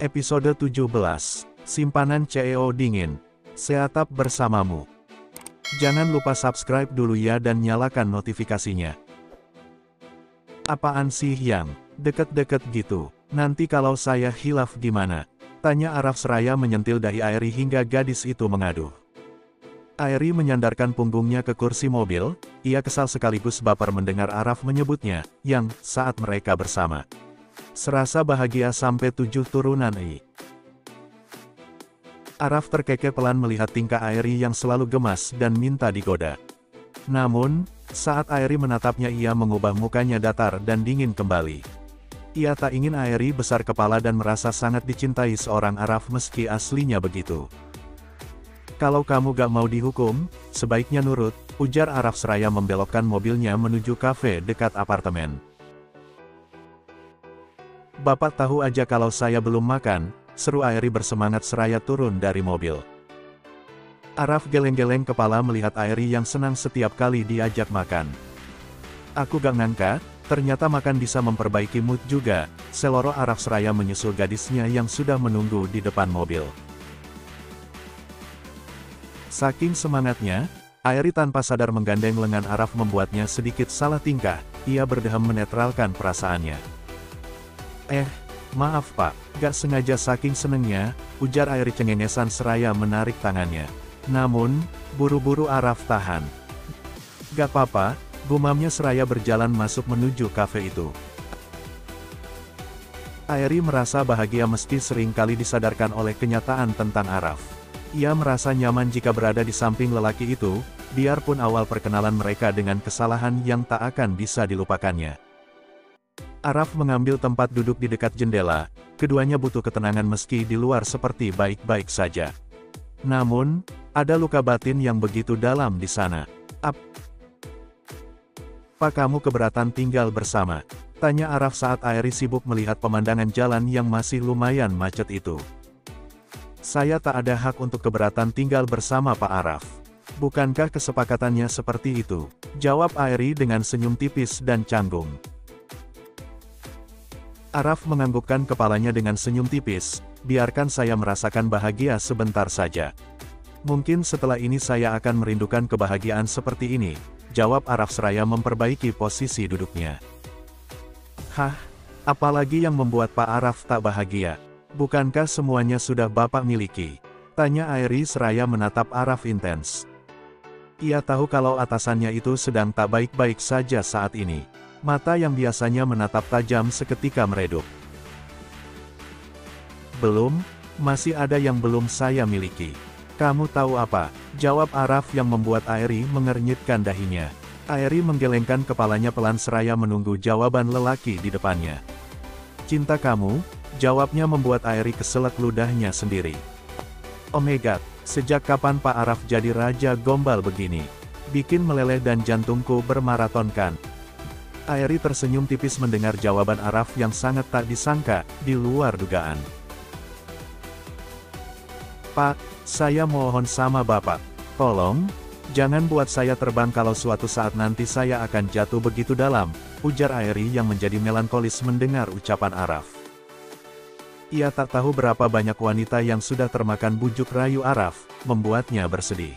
Episode 17, Simpanan CEO Dingin. Seatap bersamamu. Jangan lupa subscribe dulu ya dan nyalakan notifikasinya. Apaan sih yang deket-deket gitu? Nanti kalau saya hilaf gimana? Tanya Araf seraya menyentil dahi Airi hingga gadis itu mengaduh. Airi menyandarkan punggungnya ke kursi mobil, ia kesal sekaligus baper mendengar Araf menyebutnya, yang, saat mereka bersama. Serasa bahagia sampai 7 turunan Araf terkekeh pelan melihat tingkah Airi yang selalu gemas dan minta digoda. Namun, saat Airi menatapnya ia mengubah mukanya datar dan dingin kembali. Ia tak ingin Airi besar kepala dan merasa sangat dicintai seorang Araf meski aslinya begitu. Kalau kamu gak mau dihukum, sebaiknya nurut, ujar Araf seraya membelokkan mobilnya menuju kafe dekat apartemen. Bapak tahu aja kalau saya belum makan, seru Airi bersemangat seraya turun dari mobil. Araf geleng-geleng kepala melihat Airi yang senang setiap kali diajak makan. Aku gak ngangka, ternyata makan bisa memperbaiki mood juga, seloro Araf seraya menyusul gadisnya yang sudah menunggu di depan mobil. Saking semangatnya, Airi tanpa sadar menggandeng lengan Araf membuatnya sedikit salah tingkah, ia berdeham menetralkan perasaannya. Maaf pak, gak sengaja saking senengnya, ujar Airi cengengesan seraya menarik tangannya. Namun, buru-buru Araf tahan. Gak apa-apa, gumamnya seraya berjalan masuk menuju kafe itu. Airi merasa bahagia meski sering kali disadarkan oleh kenyataan tentang Araf. Ia merasa nyaman jika berada di samping lelaki itu, biarpun awal perkenalan mereka dengan kesalahan yang tak akan bisa dilupakannya. Araf mengambil tempat duduk di dekat jendela, keduanya butuh ketenangan meski di luar seperti baik-baik saja. Namun, ada luka batin yang begitu dalam di sana. Apa kamu keberatan tinggal bersama? Tanya Araf saat Airi sibuk melihat pemandangan jalan yang masih lumayan macet itu. Saya tak ada hak untuk keberatan tinggal bersama Pak Araf. Bukankah kesepakatannya seperti itu? Jawab Airi dengan senyum tipis dan canggung. Araf menganggukkan kepalanya dengan senyum tipis, biarkan saya merasakan bahagia sebentar saja. Mungkin setelah ini saya akan merindukan kebahagiaan seperti ini, jawab Araf seraya memperbaiki posisi duduknya. Hah? Apalagi yang membuat Pak Araf tak bahagia? Bukankah semuanya sudah Bapak miliki? Tanya Airi seraya menatap Araf intens. Ia tahu kalau atasannya itu sedang tak baik-baik saja saat ini. Mata yang biasanya menatap tajam seketika meredup. Belum, masih ada yang belum saya miliki. Kamu tahu apa? Jawab Araf yang membuat Airi mengernyitkan dahinya. Airi menggelengkan kepalanya pelan seraya menunggu jawaban lelaki di depannya. Cinta kamu? Jawabnya membuat Airi keselak ludahnya sendiri. Oh my god, sejak kapan Pak Araf jadi raja gombal begini? Bikin meleleh dan jantungku bermaratonkan. Airi tersenyum tipis mendengar jawaban Araf yang sangat tak disangka, di luar dugaan. Pak, saya mohon sama Bapak. Tolong, jangan buat saya terbang kalau suatu saat nanti saya akan jatuh begitu dalam, ujar Airi yang menjadi melankolis mendengar ucapan Araf. Ia tak tahu berapa banyak wanita yang sudah termakan bujuk rayu Araf, membuatnya bersedih.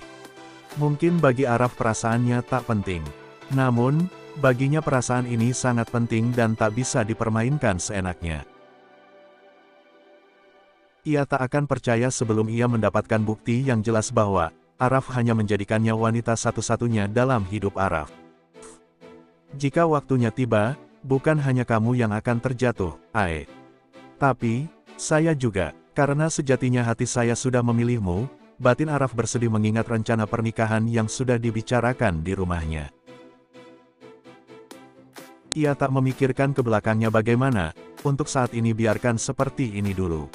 Mungkin bagi Araf perasaannya tak penting. Namun, baginya perasaan ini sangat penting dan tak bisa dipermainkan seenaknya. Ia tak akan percaya sebelum ia mendapatkan bukti yang jelas bahwa Araf hanya menjadikannya wanita satu-satunya dalam hidup Araf. Jika waktunya tiba, bukan hanya kamu yang akan terjatuh, tapi saya juga, karena sejatinya hati saya sudah memilihmu, batin Araf bersedih mengingat rencana pernikahan yang sudah dibicarakan di rumahnya. Ia tak memikirkan ke belakangnya bagaimana, untuk saat ini biarkan seperti ini dulu.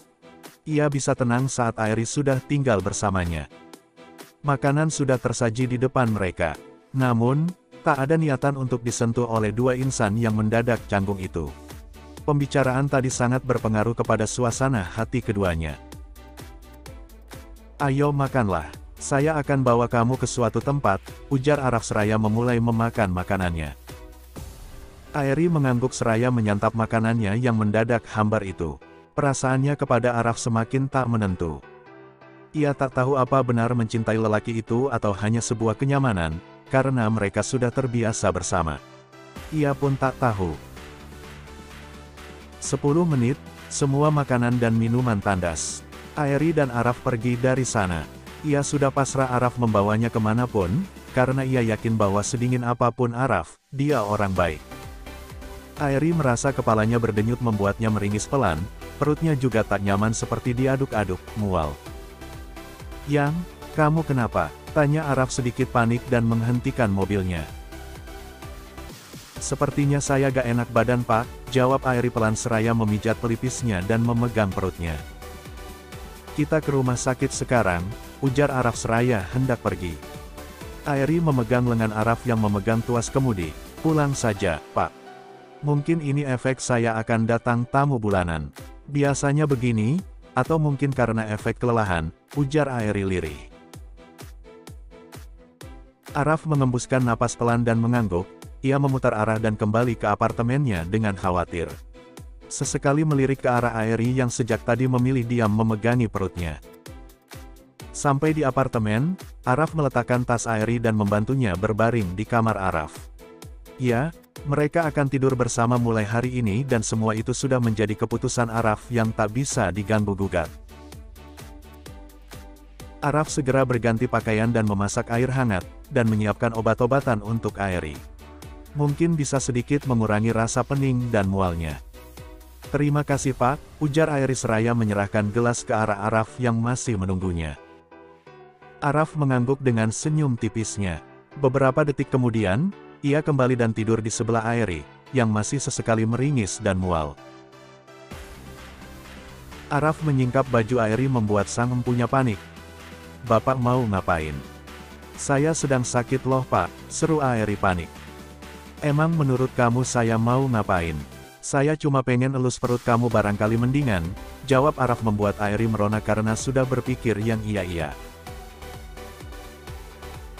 Ia bisa tenang saat Airi sudah tinggal bersamanya. Makanan sudah tersaji di depan mereka. Namun, tak ada niatan untuk disentuh oleh dua insan yang mendadak canggung itu. Pembicaraan tadi sangat berpengaruh kepada suasana hati keduanya. Ayo makanlah, saya akan bawa kamu ke suatu tempat, ujar Araf seraya memulai memakan makanannya. Airi mengangguk seraya menyantap makanannya yang mendadak hambar itu. Perasaannya kepada Araf semakin tak menentu. Ia tak tahu apa benar mencintai lelaki itu atau hanya sebuah kenyamanan, karena mereka sudah terbiasa bersama. Ia pun tak tahu. 10 menit, semua makanan dan minuman tandas. Airi dan Araf pergi dari sana. Ia sudah pasrah Araf membawanya kemanapun, karena ia yakin bahwa sedingin apapun Araf, dia orang baik. Airi merasa kepalanya berdenyut membuatnya meringis pelan, perutnya juga tak nyaman seperti diaduk-aduk, mual. "Yang, kamu kenapa?" tanya Araf sedikit panik dan menghentikan mobilnya. "Sepertinya saya gak enak badan Pak," jawab Airi pelan seraya memijat pelipisnya dan memegang perutnya. "Kita ke rumah sakit sekarang," ujar Araf seraya hendak pergi. Airi memegang lengan Araf yang memegang tuas kemudi. "Pulang saja, Pak. Mungkin ini efek saya akan datang tamu bulanan. Biasanya begini, atau mungkin karena efek kelelahan," ujar Airi lirih. Araf mengembuskan napas pelan dan mengangguk. Ia memutar arah dan kembali ke apartemennya dengan khawatir. Sesekali melirik ke arah Airi yang sejak tadi memilih diam memegangi perutnya. Sampai di apartemen, Araf meletakkan tas Airi dan membantunya berbaring di kamar Araf. Ya, mereka akan tidur bersama mulai hari ini dan semua itu sudah menjadi keputusan Araf yang tak bisa diganggu-gugat. Araf segera berganti pakaian dan memasak air hangat, dan menyiapkan obat-obatan untuk Airi. Mungkin bisa sedikit mengurangi rasa pening dan mualnya. "Terima kasih Pak," ujar Airi seraya menyerahkan gelas ke arah Araf yang masih menunggunya. Araf mengangguk dengan senyum tipisnya. Beberapa detik kemudian, ia kembali dan tidur di sebelah Airi, yang masih sesekali meringis dan mual. Araf menyingkap baju Airi membuat sang empunya panik. "Bapak mau ngapain?" "Saya sedang sakit loh Pak," seru Airi panik. "Emang menurut kamu saya mau ngapain? Saya cuma pengen elus perut kamu barangkali mendingan," jawab Araf membuat Airi merona karena sudah berpikir yang iya-iya.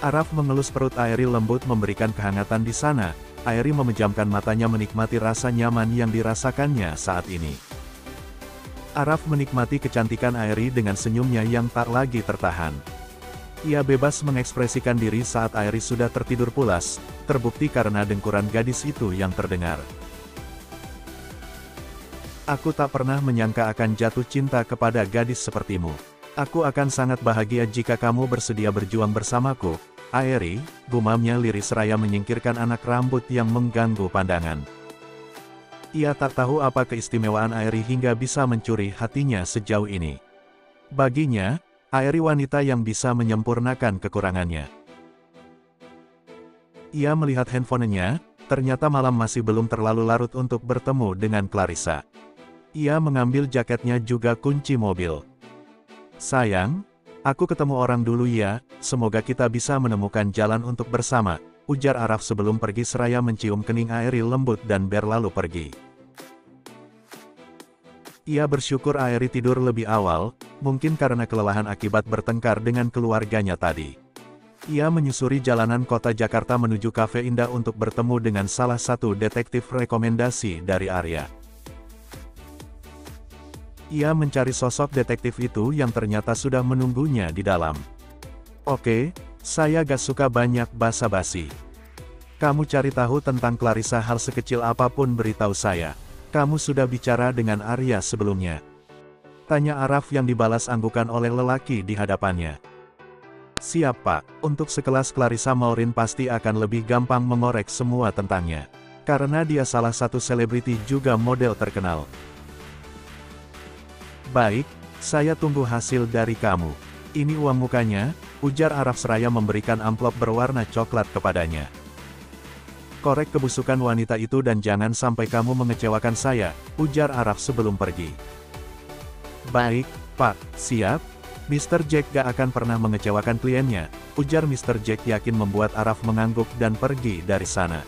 Araf mengelus perut Airi lembut memberikan kehangatan di sana. Airi memejamkan matanya menikmati rasa nyaman yang dirasakannya saat ini. Araf menikmati kecantikan Airi dengan senyumnya yang tak lagi tertahan. Ia bebas mengekspresikan diri saat Airi sudah tertidur pulas, terbukti karena dengkuran gadis itu yang terdengar. "Aku tak pernah menyangka akan jatuh cinta kepada gadis sepertimu. Aku akan sangat bahagia jika kamu bersedia berjuang bersamaku, Airi," gumamnya lirih seraya menyingkirkan anak rambut yang mengganggu pandangan. Ia tak tahu apa keistimewaan Airi hingga bisa mencuri hatinya sejauh ini. Baginya, Airi wanita yang bisa menyempurnakan kekurangannya. Ia melihat handphonenya, ternyata malam masih belum terlalu larut untuk bertemu dengan Clarissa. Ia mengambil jaketnya juga kunci mobil. "Sayang, aku ketemu orang dulu ya, semoga kita bisa menemukan jalan untuk bersama," ujar Araf sebelum pergi seraya mencium kening Airi lembut dan berlalu pergi. Ia bersyukur Airi tidur lebih awal, mungkin karena kelelahan akibat bertengkar dengan keluarganya tadi. Ia menyusuri jalanan kota Jakarta menuju kafe indah untuk bertemu dengan salah satu detektif rekomendasi dari Arya. Ia mencari sosok detektif itu yang ternyata sudah menunggunya di dalam. "Oke, saya gak suka banyak basa-basi. Kamu cari tahu tentang Clarissa hal sekecil apapun beritahu saya. Kamu sudah bicara dengan Arya sebelumnya?" tanya Araf yang dibalas anggukan oleh lelaki di hadapannya. "Siap Pak, untuk sekelas Clarissa Maureen pasti akan lebih gampang mengorek semua tentangnya. Karena dia salah satu selebriti juga model terkenal." "Baik, saya tunggu hasil dari kamu. Ini uang mukanya," ujar Araf seraya memberikan amplop berwarna coklat kepadanya. "Korek kebusukan wanita itu dan jangan sampai kamu mengecewakan saya," ujar Araf sebelum pergi. "Baik, Pak, siap. Mr. Jack gak akan pernah mengecewakan kliennya," ujar Mr. Jack yakin membuat Araf mengangguk dan pergi dari sana.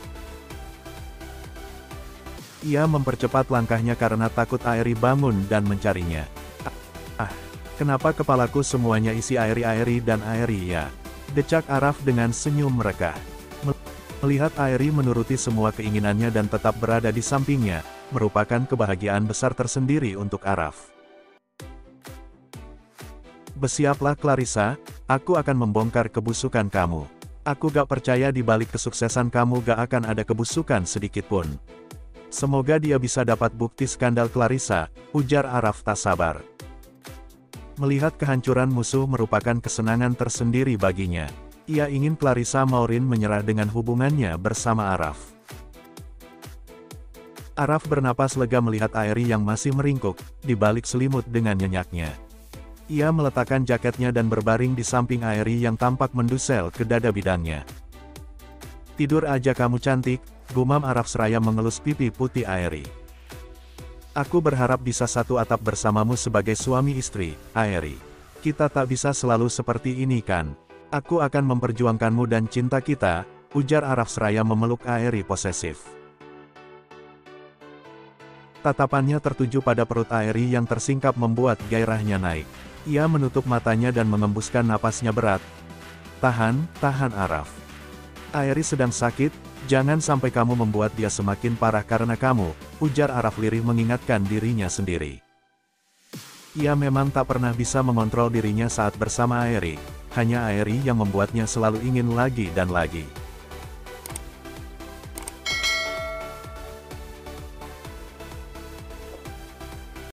Ia mempercepat langkahnya karena takut Airi bangun dan mencarinya. Kenapa kepalaku semuanya isi Airi dan Airi ya?" decak Araf dengan senyum mereka. Melihat Airi menuruti semua keinginannya dan tetap berada di sampingnya, merupakan kebahagiaan besar tersendiri untuk Araf. Bersiaplah Clarissa, aku akan membongkar kebusukan kamu. Aku gak percaya di balik kesuksesan kamu gak akan ada kebusukan sedikit pun. Semoga dia bisa dapat bukti skandal Clarissa, ujar Araf tak sabar. Melihat kehancuran musuh merupakan kesenangan tersendiri baginya. Ia ingin Clarissa Maureen menyerah dengan hubungannya bersama Araf. Araf bernapas lega melihat Aerie yang masih meringkuk, di balik selimut dengan nyenyaknya. Ia meletakkan jaketnya dan berbaring di samping Aerie yang tampak mendusel ke dada bidangnya. Tidur aja kamu cantik, gumam Araf seraya mengelus pipi putih Aerie. Aku berharap bisa satu atap bersamamu sebagai suami istri, Aerie. Kita tak bisa selalu seperti ini kan? Aku akan memperjuangkanmu dan cinta kita, ujar Araf seraya memeluk Aerie posesif. Tatapannya tertuju pada perut Aerie yang tersingkap membuat gairahnya naik. Ia menutup matanya dan mengembuskan napasnya berat. Tahan, tahan Araf. Aerie sedang sakit, jangan sampai kamu membuat dia semakin parah karena kamu, ujar Araf lirih mengingatkan dirinya sendiri. Ia memang tak pernah bisa mengontrol dirinya saat bersama Aerie, hanya Aerie yang membuatnya selalu ingin lagi dan lagi.